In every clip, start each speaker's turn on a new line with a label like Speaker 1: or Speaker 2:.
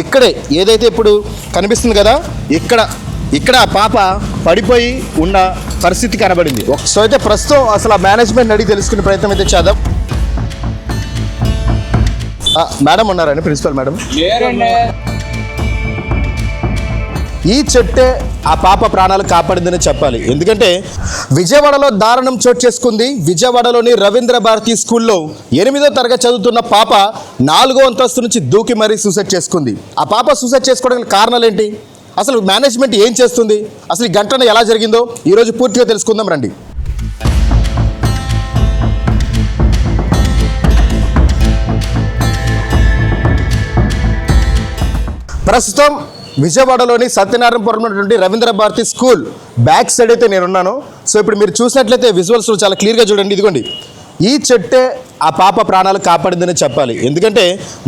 Speaker 1: ఇక్కడే ఏదైతే ఇప్పుడు కనిపిస్తుంది కదా ఇక్కడ ఆ పాప పడిపోయి ఉన్న పరిస్థితి కనబడింది. సో అయితే ప్రస్తుతం అసలు ఆ మేనేజ్మెంట్ అడిగి తెలుసుకునే ప్రయత్నం అయితే చేద్దాం. మేడం ఉన్నారండి, ప్రిన్సిపల్ మేడం. ఈ చెట్టే ఆ పాప ప్రాణాలు కాపాడిందని చెప్పాలి. ఎందుకంటే విజయవాడలో దారుణం చోటు చేసుకుంది. విజయవాడలోని రవీంద్ర భారతి స్కూల్లో 8వ తరగతి చదువుతున్న పాప 4వ అంతస్తు నుంచి దూకి మరీ సూసైడ్ చేసుకుంది. ఆ పాప సూసైడ్ చేసుకోవడానికి కారణాలు ఏంటి, అసలు మేనేజ్మెంట్ ఏం చేస్తుంది, అసలు ఈ ఘటన ఎలా జరిగిందో ఈరోజు పూర్తిగా తెలుసుకుందాం రండి. ప్రస్తుతం విజయవాడలోని సత్యనారాయణపురం ఉన్నటువంటి Ravindra Bharati school back side అయితే నేనున్నాను. సో ఇప్పుడు మీరు చూసినట్లయితే విజువల్స్లో చాలా క్లియర్గా చూడండి. ఇదిగోండి, ఈ చెట్టే ఆ పాప ప్రాణాలు కాపాడిందని చెప్పాలి. ఎందుకంటే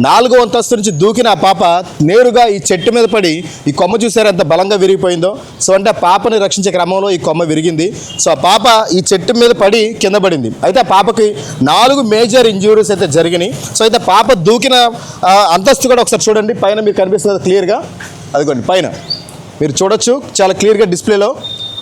Speaker 1: 4వ అంతస్తు నుంచి దూకిన ఆ పాప నేరుగా ఈ చెట్టు మీద పడి ఈ కొమ్మ చూసారు ఎంత బలంగా విరిగిపోయిందో. సో అంటే ఆ పాపని రక్షించే క్రమంలో ఈ కొమ్మ విరిగింది. సో ఆ పాప ఈ చెట్టు మీద పడి కింద పడింది. అయితే ఆ పాపకి 4 మేజర్ ఇంజ్యూరీస్ అయితే జరిగినాయి. సో అయితే పాప దూకిన అంతస్తు కూడా ఒకసారి చూడండి, పైన మీకు కనిపిస్తుంది క్లియర్గా. అదిగోండి పైన మీరు చూడొచ్చు చాలా క్లియర్గా డిస్ప్లేలో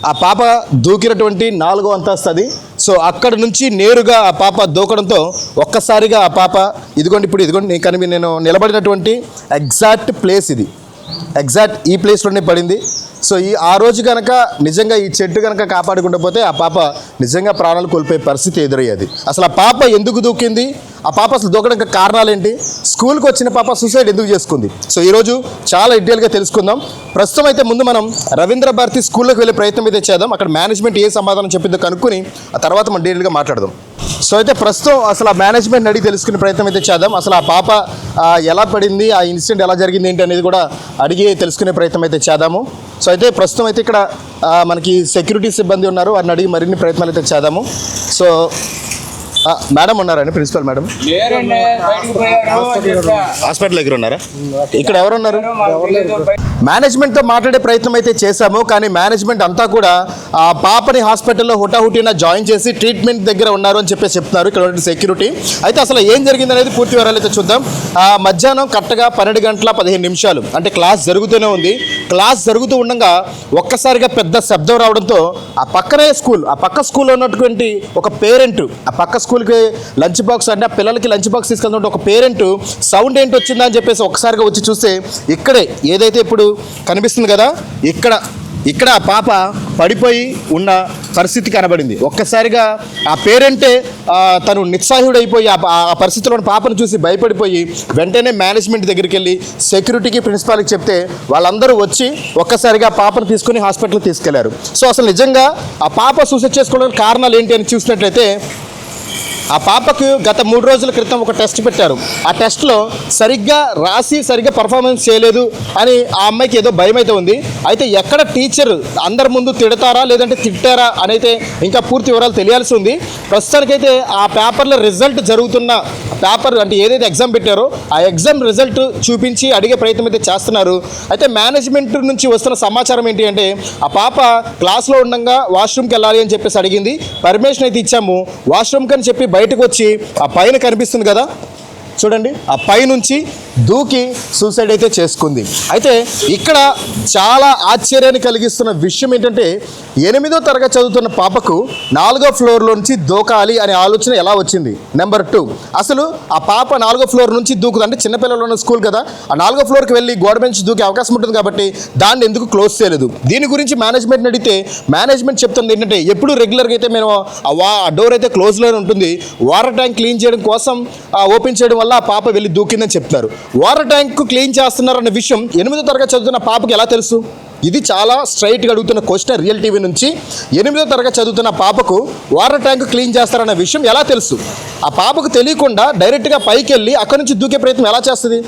Speaker 1: ఆ పాప దూకినటువంటి 4వ అంతస్తు అది. సో అక్కడ నుంచి నేరుగా ఆ పాప దూకడంతో ఒక్కసారిగా ఆ పాప ఇదిగోండి నేను నిలబడినటువంటి ఎగ్జాక్ట్ ప్లేస్ ఇది, ఎగ్జాక్ట్ ఈ ప్లేస్లోనే పడింది. సో ఆ రోజు కనుక నిజంగా ఈ చెట్టు కనుక కాపాడుకుంటపోతే ఆ పాప నిజంగా ప్రాణాలు కోల్పోయే పరిస్థితి ఎదురయ్యేది. అసలు ఆ పాప ఎందుకు దూకింది, ఆ పాప అసలు దూకడానికి కారణాలు ఏంటి, స్కూల్కి వచ్చిన పాప సూసైడ్ ఎందుకు చేసుకుంది, సో ఈరోజు చాలా డీటెయిల్గా తెలుసుకుందాం. ప్రస్తుతం అయితే ముందు మనం రవీంద్ర భారతి స్కూల్లోకి వెళ్ళే ప్రయత్నం అయితే చేద్దాం. అక్కడ మేనేజ్మెంట్ ఏ సమాధానం చెప్పిందో కనుక్కొని ఆ తర్వాత మనం డీటెయిల్గా మాట్లాడదాం. సో అయితే ప్రస్తుతం అసలు ఆ మేనేజ్మెంట్ అడిగి తెలుసుకునే ప్రయత్నం అయితే చేద్దాం. అసలు ఆ పాప ఎలా పడింది, ఆ ఇన్సిడెంట్ ఎలా జరిగింది ఏంటి అనేది కూడా అడిగి తెలుసుకునే ప్రయత్నం అయితే చేద్దాము. సో అయితే ప్రస్తుతం అయితే ఇక్కడ మనకి సెక్యూరిటీ సిబ్బంది ఉన్నారు, వారిని అడిగి మరిన్ని ప్రయత్నాలు అయితే చేద్దాము. సో మేడం ఉన్నారండి, ప్రిన్సిపల్ మేడం. హాస్పిటల్ దగ్గర ఉన్నారా? ఇక్కడ ఎవరున్నారు? మేనేజ్మెంట్తో మాట్లాడే ప్రయత్నం అయితే చేశాము, కానీ మేనేజ్మెంట్ అంతా కూడా ఆ పాపని హాస్పిటల్లో హుటాహుటిన జాయిన్ చేసి ట్రీట్మెంట్ దగ్గర ఉన్నారు అని చెప్పేసి చెప్తున్నారు ఇక్కడ సెక్యూరిటీ. అయితే అసలు ఏం జరిగింది అనేది పూర్తి వివరాలు అయితే చూద్దాం. మధ్యాహ్నం కరెక్ట్గా 12 గంటల 15 నిమిషాలు అంటే క్లాస్ జరుగుతూనే ఉంది. క్లాస్ జరుగుతూ ఉండగా ఒక్కసారిగా పెద్ద శబ్దం రావడంతో ఆ పక్క స్కూల్లో ఉన్నటువంటి ఒక పేరెంట్, ఆ పక్క స్కూల్కి లంచ్ బాక్స్ అంటే ఆ పిల్లలకి లంచ్ బాక్స్ తీసుకెళ్తుంటే ఒక పేరెంట్ సౌండ్ ఏంటి వచ్చిందా అని చెప్పేసి ఒక్కసారిగా వచ్చి చూస్తే ఇక్కడే ఏదైతే ఇప్పుడు కనిపిస్తుంది కదా ఇక్కడ ఆ పాప పడిపోయి ఉన్న పరిస్థితి కనబడింది. ఒక్కసారిగా ఆ పేరెంటే తను నిస్సహాయుడైపోయి ఆ పరిస్థితిలో పాపను చూసి భయపడిపోయి వెంటనే మేనేజ్మెంట్ దగ్గరికి వెళ్ళి సెక్యూరిటీకి ప్రిన్సిపాల్కి చెప్తే వాళ్ళందరూ వచ్చి ఒక్కసారిగా పాపను తీసుకుని హాస్పిటల్కి తీసుకెళ్లారు. సో అసలు నిజంగా ఆ పాప సూసైడ్ చేసుకోవడానికి కారణాలు ఏంటి అని చూసినట్లయితే ఆ పాపకు గత 3 రోజుల క్రితం ఒక టెస్ట్ పెట్టారు. ఆ టెస్ట్లో సరిగ్గా పర్ఫార్మెన్స్ చేయలేదు అని ఆ అమ్మాయికి ఏదో భయం అయితే ఉంది. అయితే ఎక్కడ టీచర్ అందరి ముందు తిడతారా లేదంటే తిట్టారా అని అయితే ఇంకా పూర్తి వివరాలు తెలియాల్సి ఉంది. ప్రస్తుతానికైతే ఆ పేపర్లో రిజల్ట్ జరుగుతున్న పేపర్ అంటే ఏదైతే ఎగ్జామ్ పెట్టారో ఆ ఎగ్జామ్ రిజల్ట్ చూపించి అడిగే ప్రయత్నం అయితే చేస్తున్నారు. అయితే మేనేజ్మెంట్ నుంచి వస్తున్న సమాచారం ఏంటి అంటే ఆ పాప క్లాస్లో ఉండగా వాష్రూమ్కి వెళ్ళాలి అని చెప్పేసి అడిగింది. పర్మిషన్ అయితే ఇచ్చాము, వాష్రూమ్కి అని చెప్పి బయటకు వచ్చి ఆ పైన కనిపిస్తుంది కదా చూడండి, ఆ పైనుంచి దూకి సూసైడ్ అయితే చేసుకుంది. అయితే ఇక్కడ చాలా ఆశ్చర్యాన్ని కలిగిస్తున్న విషయం ఏంటంటే 8వ తరగతి చదువుతున్న పాపకు 4వ ఫ్లోర్లో నుంచి దూకాలి అనే ఆలోచన ఎలా వచ్చింది. నెంబర్ 2, అసలు ఆ పాప 4వ ఫ్లోర్ నుంచి దూకుతుంది అంటే చిన్నపిల్లలు ఉన్న స్కూల్ కదా, ఆ 4వ ఫ్లోర్కి వెళ్ళి గోడ బెంచ్ దూకే అవకాశం ఉంటుంది కాబట్టి దాన్ని ఎందుకు క్లోజ్ చేయలేదు. దీని గురించి మేనేజ్మెంట్ని అడిగితే మేనేజ్మెంట్ చెప్తుంది ఏంటంటే ఎప్పుడు రెగ్యులర్గా అయితే మేము ఆ డోర్ అయితే క్లోజ్లోనే ఉంటుంది, వాటర్ ట్యాంక్ క్లీన్ చేయడం కోసం ఓపెన్ చేయడం వల్ల ఆ పాప వెళ్ళి దూకిందని చెప్తారు. వాటర్ ట్యాంక్ క్లీన్ చేస్తున్నారన్న విషయం 8వ తరగతి చదువుతున్న పాపకి ఎలా తెలుసు? ఇది చాలా స్ట్రైట్గా అడుగుతున్న క్వశ్చన్ రియల్ టీవీ నుంచి. 8వ తరగతి చదువుతున్న పాపకు వాటర్ ట్యాంక్ క్లీన్ చేస్తారన్న విషయం ఎలా తెలుసు? ఆ పాపకు తెలియకుండా డైరెక్ట్గా పైకి వెళ్ళి అక్కడి నుంచి దూకే ప్రయత్నం ఎలా చేస్తుంది?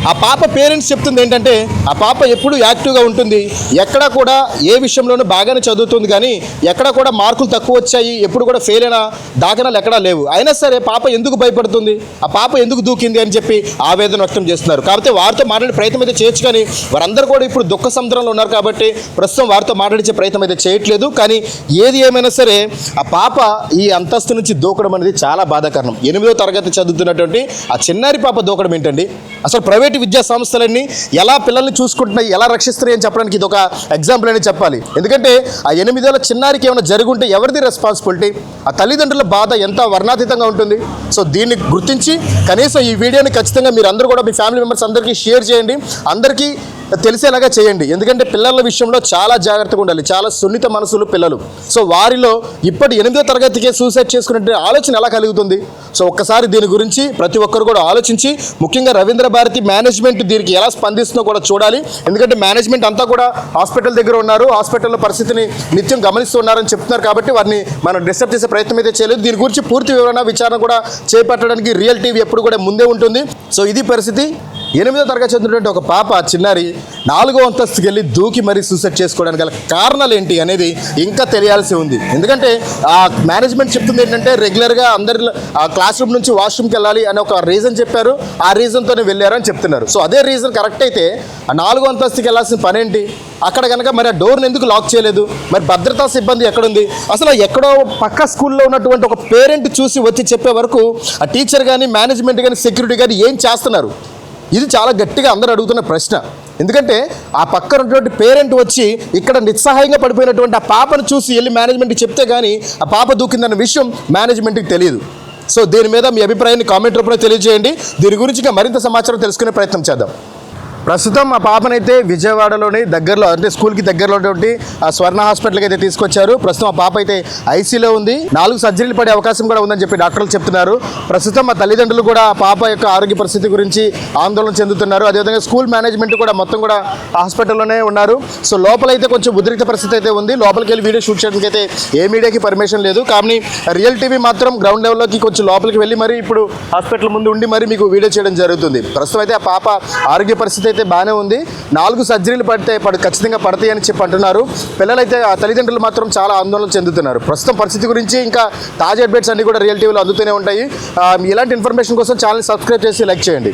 Speaker 1: ఆ పాప పేరెంట్స్ చెప్తుంది ఏంటంటే ఆ పాప ఎప్పుడు యాక్టివ్గా ఉంటుంది, ఎక్కడ కూడా ఏ విషయంలోనూ బాగానే చదువుతుంది, కానీ ఎక్కడ కూడా మార్కులు తక్కువ వచ్చాయి, ఎప్పుడు కూడా ఫెయిల్ అయిన దాఖలాలు ఎక్కడా లేవు. అయినా సరే పాప ఎందుకు భయపడుతుంది, ఆ పాప ఎందుకు దూకింది అని చెప్పి ఆవేదన వ్యక్తం చేస్తున్నారు. కాబట్టి వారితో మాట్లాడే ప్రయత్నం అయితే చేయొచ్చు, కానీ వారందరూ కూడా ఇప్పుడు దుఃఖ సముద్రంలో ఉన్నారు కాబట్టి ప్రస్తుతం వారితో మాట్లాడించే ప్రయత్నం అయితే చేయట్లేదు. కానీ ఏది ఏమైనా సరే ఆ పాప ఈ అంతస్తు నుంచి దూకడం అనేది చాలా బాధాకరం. 8వ తరగతి చదువుతున్నటువంటి ఆ చిన్నారి పాప దూకడం ఏంటండి? అసలు ప్రైవేటు విద్యా సంస్థలన్నీ ఎలా పిల్లల్ని చూసుకుంటున్నాయి, ఎలా రక్షిస్తున్నాయి అని చెప్పడానికి ఇది ఒక ఎగ్జాంపుల్ అని చెప్పాలి. ఎందుకంటే ఆ 8 ఏళ్ల చిన్నారికి ఏమైనా జరుగుంటే ఎవరిది రెస్పాన్సిబిలిటీ? ఆ తల్లిదండ్రుల బాధ ఎంత వర్ణాతీతంగా ఉంటుంది. సో దీన్ని గుర్తించి కనీసం ఈ వీడియోని ఖచ్చితంగా మీరు అందరూ కూడా మీ ఫ్యామిలీ మెంబర్స్ అందరికీ షేర్ చేయండి, అందరికీ తెలిసేలాగా చేయండి. ఎందుకంటే పిల్లల విషయంలో చాలా జాగ్రత్తగా ఉండాలి. చాలా సున్నిత మనసులు పిల్లలు. సో వారిలో ఇప్పటి 8వ తరగతికే సూసైడ్ చేసుకునే ఆలోచన ఎలా కలుగుతుంది? సో ఒక్కసారి దీని గురించి ప్రతి ఒక్కరు కూడా ఆలోచించి, ముఖ్యంగా రవీంద్ర భారతి మేనేజ్మెంట్ దీనికి ఎలా స్పందిస్తుందో కూడా చూడాలి. ఎందుకంటే మేనేజ్మెంట్ అంతా కూడా హాస్పిటల్ దగ్గర ఉన్నారు, హాస్పిటల్లో పరిస్థితిని నిత్యం గమనిస్తున్నారని చెప్తున్నారు. కాబట్టి వారిని మనం డిస్టర్బ్ చేసే ప్రయత్నం అయితే చేయలేదు. దీని గురించి పూర్తి విచారణ కూడా చేపట్టడానికి రియల్ టీవీ ఎప్పుడు కూడా ముందే ఉంటుంది. సో ఇది పరిస్థితి. 8వ తరగతి చదివినటువంటి ఒక పాప చిన్నారి 4వ అంతస్తుకి వెళ్ళి దూకి మరీ సూసైడ్ చేసుకోవడానికి గల కారణాలు ఏంటి అనేది ఇంకా తెలియాల్సి ఉంది. ఎందుకంటే ఆ మేనేజ్మెంట్ చెప్తుంది ఏంటంటే రెగ్యులర్గా అందరి ఆ క్లాస్ రూమ్ నుంచి వాష్రూమ్కి వెళ్ళాలి అని ఒక రీజన్ చెప్పారు. ఆ రీజన్తోనే వెళ్ళారు అని చెప్తున్నారు. సో అదే రీజన్ కరెక్ట్ అయితే ఆ 4వ అంతస్తుకి వెళ్ళాల్సిన పని ఏంటి? అక్కడ కనుక మరి ఆ డోర్ని ఎందుకు లాక్ చేయలేదు? మరి భద్రతా సిబ్బంది ఎక్కడుంది? అసలు ఎక్కడో పక్క స్కూల్లో ఉన్నటువంటి ఒక పేరెంట్ చూసి వచ్చి చెప్పే వరకు ఆ టీచర్ కానీ మేనేజ్మెంట్ కానీ సెక్యూరిటీ కానీ ఏం చేస్తున్నారు? ఇది చాలా గట్టిగా అందరూ అడుగుతున్న ప్రశ్న. ఎందుకంటే ఆ పక్కన ఉన్నటువంటి పేరెంట్ వచ్చి ఇక్కడ నిస్సహాయంగా పడిపోయినటువంటి ఆ పాపను చూసి వెళ్ళి మేనేజ్మెంట్కి చెప్తే కానీ ఆ పాప దూకిందన్న విషయం మేనేజ్మెంట్కి తెలియదు. సో దీని మీద మీ అభిప్రాయాన్ని కామెంట్ రూపంలో తెలియజేయండి. దీని గురించి ఇంకా మరింత సమాచారం తెలుసుకునే ప్రయత్నం చేద్దాం. ప్రస్తుతం ఆ పాపనైతే విజయవాడలోని దగ్గరలో అంటే స్కూల్కి దగ్గరలో ఉన్నటువంటి ఆ స్వర్ణ హాస్పిటల్కి అయితే తీసుకొచ్చారు. ప్రస్తుతం ఆ పాప అయితే ఐసీలో ఉంది. 4 సర్జరీలు పడే అవకాశం కూడా ఉందని చెప్పి డాక్టర్లు చెప్తున్నారు. ప్రస్తుతం ఆ తల్లిదండ్రులు కూడా ఆ పాప యొక్క ఆరోగ్య పరిస్థితి గురించి ఆందోళన చెందుతున్నారు. అదేవిధంగా స్కూల్ మేనేజ్మెంట్ కూడా మొత్తం కూడా హాస్పిటల్లోనే ఉన్నారు. సో లోపలైతే కొంచెం ఉద్రిక్త పరిస్థితి అయితే ఉంది. లోపలికి వెళ్ళి వీడియో షూట్ చేయడానికి అయితే ఏ మీడియాకి పర్మిషన్ లేదు. కానీ రియల్ టీవీ మాత్రం గ్రౌండ్ లెవెల్లోకి కొంచెం లోపలికి వెళ్ళి మరి ఇప్పుడు హాస్పిటల్ ముందు ఉండి మరి మీకు వీడియో చేయడం జరుగుతుంది. ప్రస్తుతం అయితే ఆ పాప ఆరోగ్య పరిస్థితి అయితే బాగానే ఉంది. 4 సర్జరీలు ఖచ్చితంగా పడతాయి అని చెప్పి అంటున్నారు. పిల్లలైతే ఆ తల్లిదండ్రులు మాత్రం చాలా ఆందోళన చెందుతున్నారు. ప్రస్తుతం పరిస్థితి గురించి ఇంకా తాజా అప్డేట్స్ అన్ని కూడా రియల్ టీవీలో అందుతూనే ఉంటాయి. ఇలాంటి ఇన్ఫర్మేషన్ కోసం ఛానల్ సబ్స్క్రైబ్ చేసి లైక్ చేయండి.